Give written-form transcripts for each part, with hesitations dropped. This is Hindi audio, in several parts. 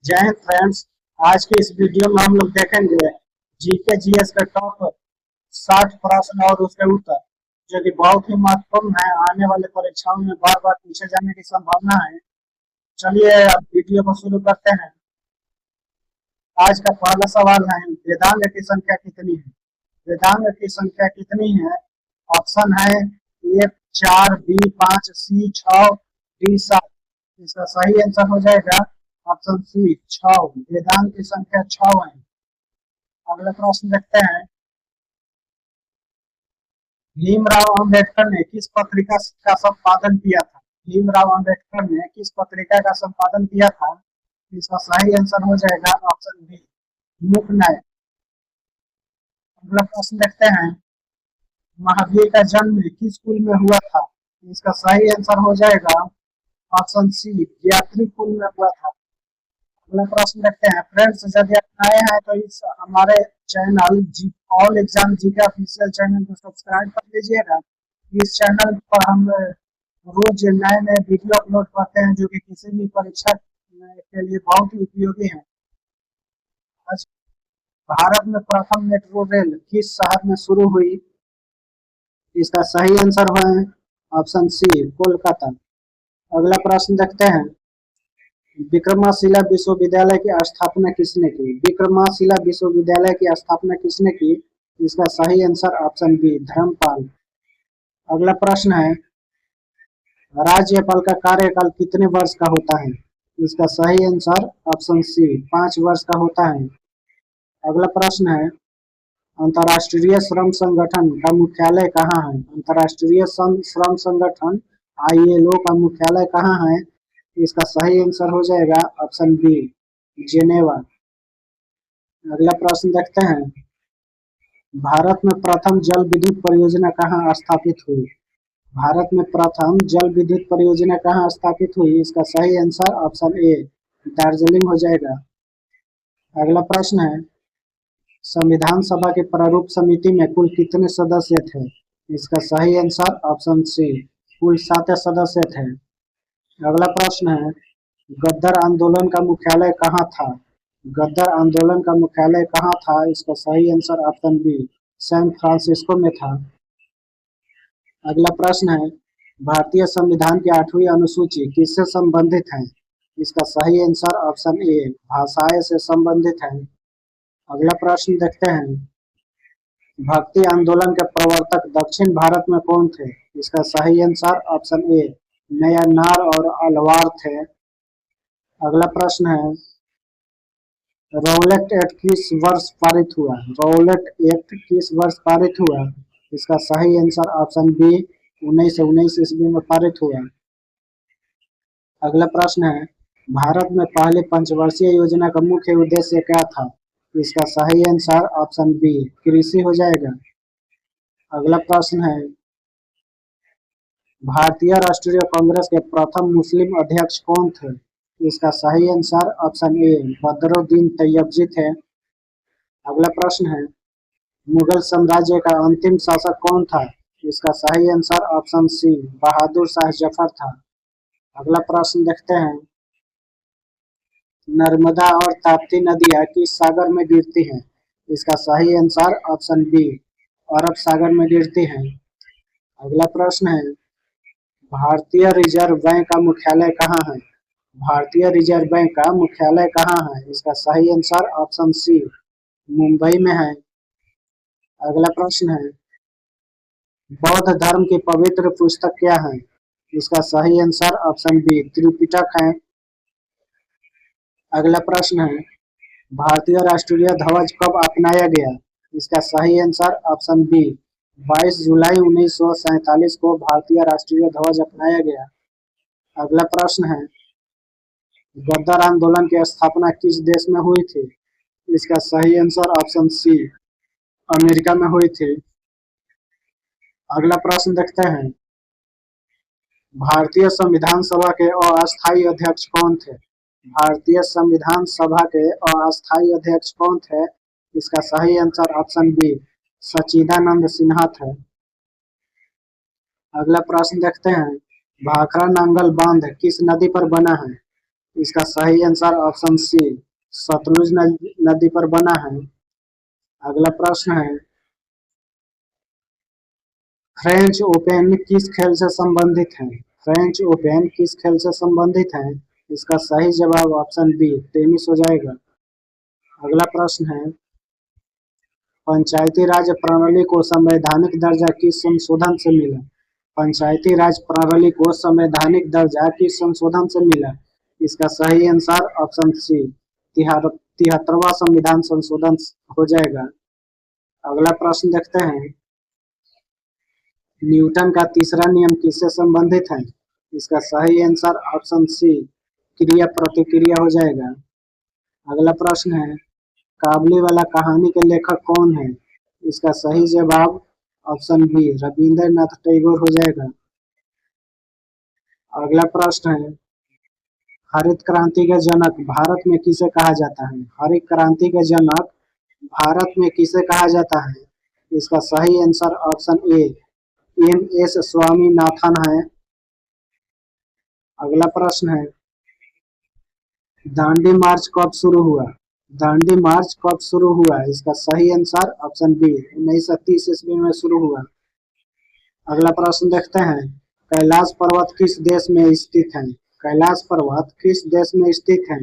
जय हिंद फ्रेंड्स। आज के इस वीडियो में हम लोग देखेंगे जीके जीएस का टॉप 60 प्रश्न और उसके उत्तर, जो कि बहुत ही महत्वपूर्ण है। आने वाले परीक्षाओं में बार बार पूछे जाने की संभावना है। चलिए अब वीडियो को शुरू करते हैं। आज का पहला सवाल है, वेदांग की संख्या कितनी है? वेदांग की संख्या कितनी है? ऑप्शन है ए 4, बी 5, सी 6, डी 7। इसका सही आंसर हो जाएगा ऑप्शन सी 6। वेदांत की संख्या 6 है। अगला प्रश्न देखते हैं, भीमराव अंबेडकर ने किस पत्रिका का संपादन किया था? भीमराव अंबेडकर ने किस पत्रिका का संपादन किया था? इसका सही आंसर हो जाएगा ऑप्शन बी, मुकनायक। अगला प्रश्न देखते हैं, महावीर का जन्म किस कुल में हुआ था? इसका सही आंसर हो जाएगा ऑप्शन सी, यात्री कुल में हुआ था। अगला प्रश्न देखते हैं, फ्रेंड्स यदि आप नए हैं तो इस हमारे channel all exam GK official channel को सब्सक्राइब कर लीजिएगा। इस चैनल पर हम रोज नए नए वीडियो अपलोड करते हैं, जो कि किसी भी परीक्षा के लिए बहुत ही उपयोगी है। आज भारत में प्रथम मेट्रो रेल किस शहर में शुरू हुई? इसका सही आंसर है ऑप्शन सी, कोलकाता। अगला प्रश्न देखते हैं, विक्रमशिला विश्वविद्यालय की स्थापना किसने की? विक्रमशिला विश्वविद्यालय की स्थापना किसने की? इसका सही आंसर ऑप्शन बी, धर्मपाल। अगला प्रश्न है, राज्यपाल का कार्यकाल कितने वर्ष का होता है? इसका सही आंसर ऑप्शन सी, 5 वर्ष का होता है। अगला प्रश्न है, अंतर्राष्ट्रीय श्रम संगठन का मुख्यालय कहाँ है? अंतर्राष्ट्रीय श्रम संगठन ILO का मुख्यालय कहाँ है? इसका सही आंसर हो जाएगा ऑप्शन बी, जेनेवा। अगला प्रश्न देखते हैं, भारत में प्रथम जल विद्युत परियोजना कहाँ स्थापित हुई? भारत में प्रथम जल विद्युत परियोजना कहाँ स्थापित हुई? इसका सही आंसर ऑप्शन ए, दार्जिलिंग हो जाएगा। अगला प्रश्न है, संविधान सभा के प्रारूप समिति में कुल कितने सदस्य थे? इसका सही आंसर ऑप्शन सी, कुल 7 सदस्य थे। अगला प्रश्न है, गद्दर आंदोलन का मुख्यालय कहाँ था? गद्दर आंदोलन का मुख्यालय कहाँ था? इसका सही answer option B, San Francisco में था। अगला प्रश्न है, भारतीय संविधान की 8वीं अनुसूची किससे संबंधित है? इसका सही आंसर ऑप्शन ए, भाषाएं से संबंधित है। अगला प्रश्न देखते हैं, भक्ति आंदोलन के प्रवर्तक दक्षिण भारत में कौन थे? इसका सही आंसर ऑप्शन ए, नयनार और अलवार थे। अगला प्रश्न है, रौलट एक्ट किस वर्ष पारित हुआ? रौलट एक्ट किस वर्ष पारित हुआ? इसका सही आंसर ऑप्शन बी, 1919 ईस्वी में पारित हुआ। अगला प्रश्न है, भारत में पहले पंचवर्षीय योजना का मुख्य उद्देश्य क्या था? इसका सही आंसर ऑप्शन बी, कृषि हो जाएगा। अगला प्रश्न है, भारतीय राष्ट्रीय कांग्रेस के प्रथम मुस्लिम अध्यक्ष कौन थे? इसका सही आंसर ऑप्शन ए, बदरुद्दीन तैयबजी थे। अगला प्रश्न है, मुगल साम्राज्य का अंतिम शासक कौन था? इसका सही answer option C, Bahadur Shah Zafar था। अगला प्रश्न देखते हैं, नर्मदा और ताप्ती नदियां किस सागर में गिरती हैं? इसका सही आंसर ऑप्शन बी, अरब सागर में गिरती हैं। अगला प्रश्न है, भारतीय रिजर्व बैंक का मुख्यालय कहाँ है? भारतीय रिजर्व बैंक का मुख्यालय कहाँ है? इसका सही आंसर ऑप्शन सी, मुंबई में है। अगला प्रश्न है, बौद्ध धर्म की पवित्र पुस्तक क्या है? इसका सही आंसर ऑप्शन बी, त्रिपिटक है। अगला प्रश्न है, भारतीय राष्ट्रीय ध्वज कब अपनाया गया? इसका सही आंसर ऑप्शन बी, 22 जुलाई 1947 को भारतीय राष्ट्रीय ध्वज अपनाया गया। अगला प्रश्न है, गद्दर आंदोलन की स्थापना किस देश में हुई थी? इसका सही आंसर ऑप्शन सी, अमेरिका में हुई थी। अगला प्रश्न देखते हैं, भारतीय संविधान सभा के अस्थायी अध्यक्ष कौन थे? भारतीय संविधान सभा के अस्थायी अध्यक्ष कौन थे? इसका सही आंसर ऑप्शन बी, सच्चिदानंद सिन्हा थे। अगला प्रश्न देखते हैं, भाखड़ा नांगल बांध किस नदी पर बना है? इसका सही आंसर ऑप्शन सी सतलुज नदी पर बना है। अगला प्रश्न है फ्रेंच ओपन किस खेल से संबंधित है? फ्रेंच ओपन किस खेल से संबंधित है? इसका सही जवाब ऑप्शन बी टेनिस हो जाएगा। अगला प्रश्न है पंचायती राज प्रणाली को संवैधानिक दर्जा किस संशोधन से मिला? पंचायती राज प्रणाली को संवैधानिक दर्जा किस संशोधन से मिला? इसका सही आंसर ऑप्शन सी 73वां संविधान संशोधन हो जाएगा। अगला प्रश्न देखते हैं न्यूटन का तीसरा नियम किससे संबंधित है? इसका सही आंसर ऑप्शन सी क्रिया प्रतिक्रिया हो जाएगा। अगला प्रश्न है काबुलीवाला कहानी के लेखक कौन है? इसका सही जवाब ऑप्शन बी रविंद्रनाथ टैगोर हो जाएगा। अगला प्रश्न है हरित क्रांति के जनक भारत में किसे कहा जाता है? हरित क्रांति के जनक भारत में किसे कहा जाता है? इसका सही answer option A M S. Swaminathan है। अगला प्रश्न है दांडी मार्च कब शुरू हुआ? दांडी मार्च कब शुरू हुआ? इसका सही आंसर ऑप्शन बी 1930 ईस्वी में शुरू हुआ। अगला प्रश्न देखते हैं कैलाश पर्वत किस देश में स्थित है? कैलाश पर्वत किस देश में स्थित है?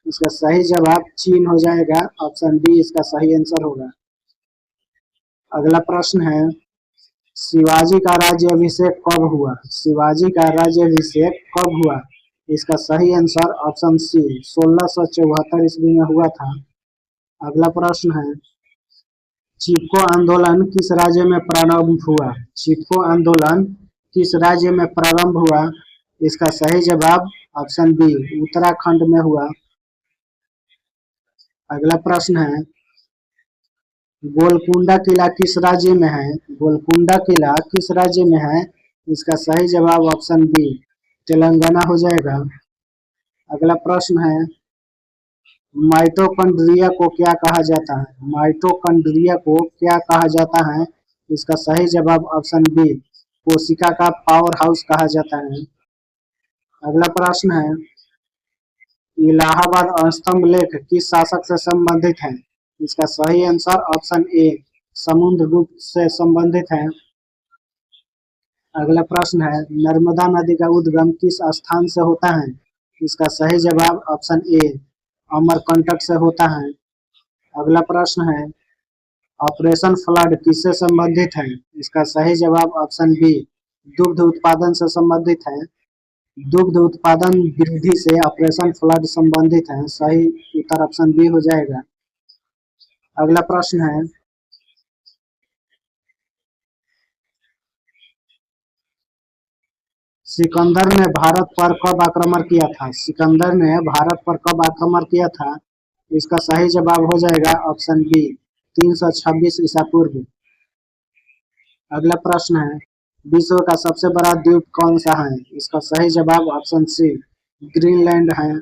इसका सही जवाब चीन हो जाएगा। ऑप्शन डी इसका सही आंसर होगा। अगला प्रश्न है शिवाजी का राज्याभिषेक कब हुआ? शिवाजी का राज्याभिषेक कब हुआ? इसका सही आंसर ऑप्शन सी 1674 ईस्वी में हुआ था। अगला प्रश्न है चिपको आंदोलन किस राज्य में प्रारंभ हुआ? चिपको आंदोलन किस राज्य में प्रारंभ हुआ? इसका सही जवाब ऑप्शन बी उत्तराखंड में हुआ। अगला प्रश्न है गोलकुंडा किला किस राज्य में है? गोलकुंडा किला किस राज्य में है? इसका सही जवाब ऑप्शन बी तेलंगाना हो जाएगा। अगला प्रश्न है माइटोकॉन्ड्रिया को क्या कहा जाता है? माइटोकॉन्ड्रिया को क्या कहा जाता है? इसका सही जवाब ऑप्शन बी कोशिका का पावर हाउस कहा जाता है। अगला प्रश्न है इलाहाबाद स्तंभ लेख किस शासक से संबंधित है? इसका सही आंसर ऑप्शन ए समुद्रगुप्त से संबंधित है। अगला प्रश्न है नर्मदा नदी का उद्गम किस स्थान से होता है? इसका सही जवाब ऑप्शन ए अमरकंटक से होता है। अगला प्रश्न है ऑपरेशन फ्लड किससे संबंधित है? इसका सही जवाब ऑप्शन बी दुग्ध उत्पादन से संबंधित है। दुग्ध उत्पादन वृद्धि से ऑपरेशन फ्लड संबंधित है। सही उत्तर ऑप्शन बी हो जाएगा। अगला प्रश्न है सिकंदर ने भारत पर कब आक्रमण किया था? सिकंदर ने भारत पर कब आक्रमण किया था? इसका सही जवाब हो जाएगा ऑप्शन बी 326 ईसा पूर्व। अगला प्रश्न है विश्व का सबसे बड़ा द्वीप कौन सा है? इसका सही जवाब ऑप्शन सी ग्रीनलैंड है।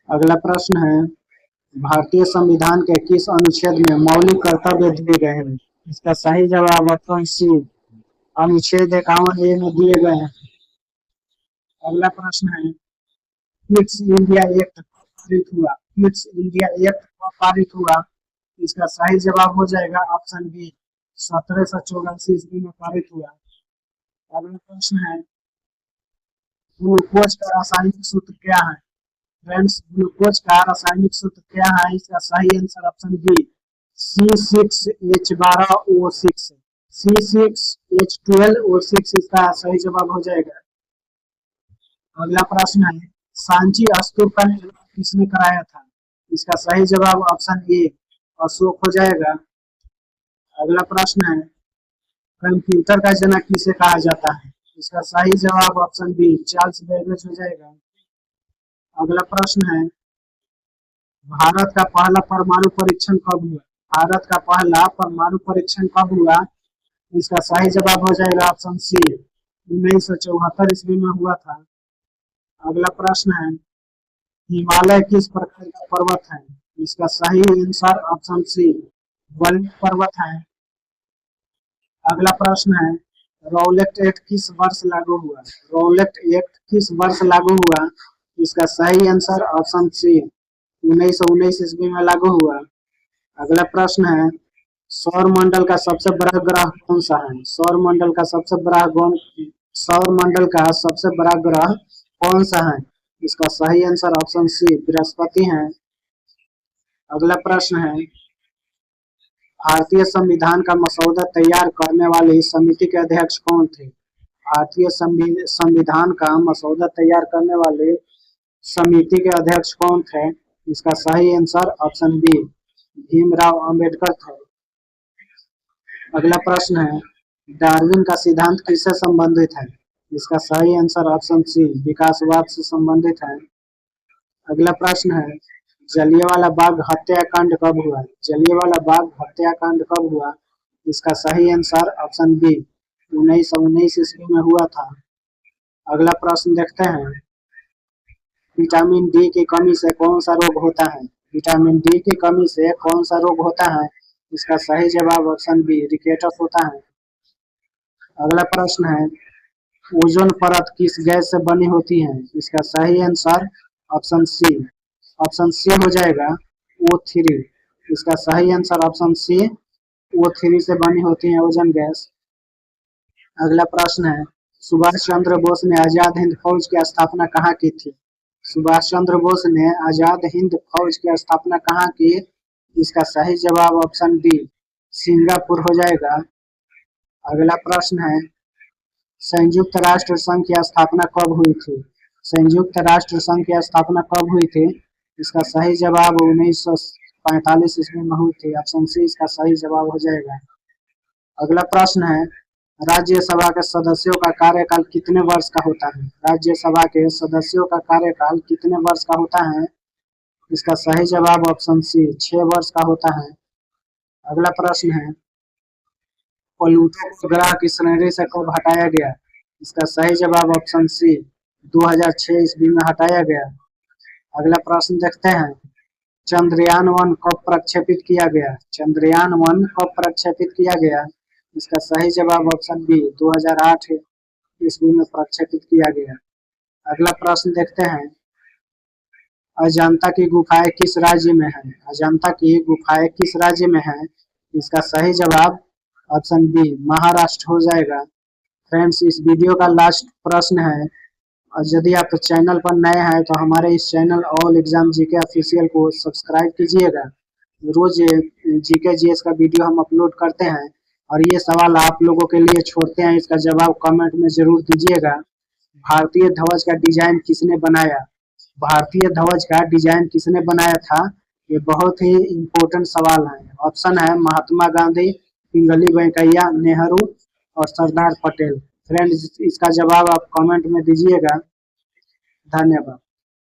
अगला प्रश्न है भारतीय संविधान के किस अनुच्छेद में मौलिक कर्तव्य दिए गए हैं? इसका सही जवाब ऑप्शन सी अनुच्छेद 51A में दिए गए हैं। अगला प्रश्न है फिट्स इंडिया एक्ट कब पारित हुआ? फिट्स इंडिया एक्ट कब पारित हुआ? इसका सही जवाब हो जाएगा ऑप्शन बी 1784 ईस्वी में पारित हुआ। अगला प्रश्न है ग्लूकोज का रासायनिक सूत्र क्या है? फ्रेंड्स ग्लूकोज का रासायनिक सूत्र क्या है? इसका सही answer option B C6H12O6 C6H12O6 इसका सही जवाब हो जाएगा। अगला प्रश्न है सांची स्तूप का निर्माण किसने कराया था? इसका सही जवाब ऑप्शन ए अशोक हो जाएगा। अगला प्रश्न है कंप्यूटर का जनक किसे कहा जाता है? इसका सही जवाब ऑप्शन बी चार्ल्स बेबेज हो जाएगा। अगला प्रश्न है भारत का पहला परमाणु परीक्षण कब हुआ? भारत का पहला परमाणु परीक्षण कब हुआ? इसका सही जवाब हो जाएगा ऑप्शन सी 1974 ईस्वी में हुआ था। अगला प्रश्न है हिमालय किस प्रकार का पर्वत है? इसका सही आंसर ऑप्शन सी वल्ली पर्वत है। अगला प्रश्न है रौलेट एक्ट किस वर्ष लागू हुआ? रौलेट एक्ट किस वर्ष लागू हुआ? इसका सही आंसर ऑप्शन सी 1919 ईस्वी में लागू हुआ। अगला प्रश्न है, सौर मंडल का सबसे बड़ा ग्रह कौन सा है? सौर मंडल का सबसे बड़ा ग्रह कौन सा है? इसका सही आंसर ऑप्शन सी बृहस्पति है। अगला प्रश्न है, भारतीय संविधान का मसौदा तैयार करने वाली समिति के अध्यक्ष कौन थे? भारतीय संविधान का मसौदा तैयार करने वाले समिति के अध्यक्ष कौन थे? इसका सही answer option B Bhimrao Ambedkar थे। अगला प्रश्न है, डार्विन का सिद्धांत किससे संबंधित है? इसका सही आंसर ऑप्शन सी विकासवाद से संबंधित है। अगला प्रश्न है, जलियांवाला बाग हत्याकांड कब हुआ? जलियांवाला बाग हत्याकांड कब हुआ? इसका सही आंसर ऑप्शन बी 1919 ईस्वी में हुआ था। अगला प्रश्न देखते हैं, विटामिन डी की कमी से कौन सा रोग होता है? विटामिन डी की कमी से कौन सा रोग होता है? इसका सही जवाब ऑप्शन बी रिकेटस होता है। अगला प्रश्न है, ओजोन परत किस गैस से बनी होती है? इसका सही आंसर ऑप्शन सी हो जाएगा O3। इसका सही आंसर ऑप्शन सी O3 से बनी होती है ओजोन गैस। अगला प्रश्न है, सुभाष चंद्र बोस ने आजाद हिंद फौज की स्थापना कहाँ की थी? सुभाष चंद्र बोस ने आजाद हिंद फौज की स्थापना कहाँ की? इसका सही जवाब ऑप्शन डी सिंगापुर हो जाएगा। अगला प्रश्न है, संयुक्त राष्ट्र संघ की स्थापना कब हुई थी? संयुक्त राष्ट्र संघ की स्थापना कब हुई थी? इसका सही जवाब 1945 ईस्वी में हुई थी। ऑप्शन सी इसका सही जवाब हो जाएगा। अगला प्रश्न है, राज्यसभा के सदस्यों का कार्यकाल कितने वर्ष का होता है? राज्यसभा के सदस्यों का कार्यकाल कितने वर्ष का होता है? इसका सही जवाब ऑप्शन सी 6 वर्ष का होता है। अगला प्रश्न है, प्लूटो को ग्रह की श्रेणी से कब हटाया गया? इसका सही जवाब ऑप्शन सी 2006 ईस्वी में हटाया गया। अगला प्रश्न देखते हैं, चंद्रयान-1 कब प्रक्षेपित किया गया? चंद्रयान-1 कब प्रक्षेपित किया गया? इसका सही जवाब ऑप्शन बी 2008 ईस्वी में प्रक्षेपित किया गया। अगला प्रश्न देखते हैं, अजंता की गुफाएं किस राज्य में है? अजंता की गुफाएं किस राज्य में है? इसका सही जवाब ऑप्शन बी महाराष्ट्र हो जाएगा। फ्रेंड्स, इस वीडियो का लास्ट प्रश्न है, और यदि आप चैनल पर नए हैं तो हमारे इस channel all exam GK official को सब्सक्राइब कीजिएगा। रोज जीके जीएस का वीडियो हम अपलोड करते हैं और ये सवाल आप लोगों के लिए छोड़ते हैं, इसका जवाब कमेंट में जरूर दीजिएगा। भारतीय ध्वज का डिजाइन किसने बनाया? भारतीय ध्वज का डिजाइन किसने बनाया था? ये बहुत ही इम्पोर्टेंट सवाल है। ऑप्शन है महात्मा गांधी, पिंगली वेंकैया, नेहरू और सरदार पटेल। फ्रेंड्स, इसका जवाब आप कमेंट में दीजिएगा। धन्यवाद।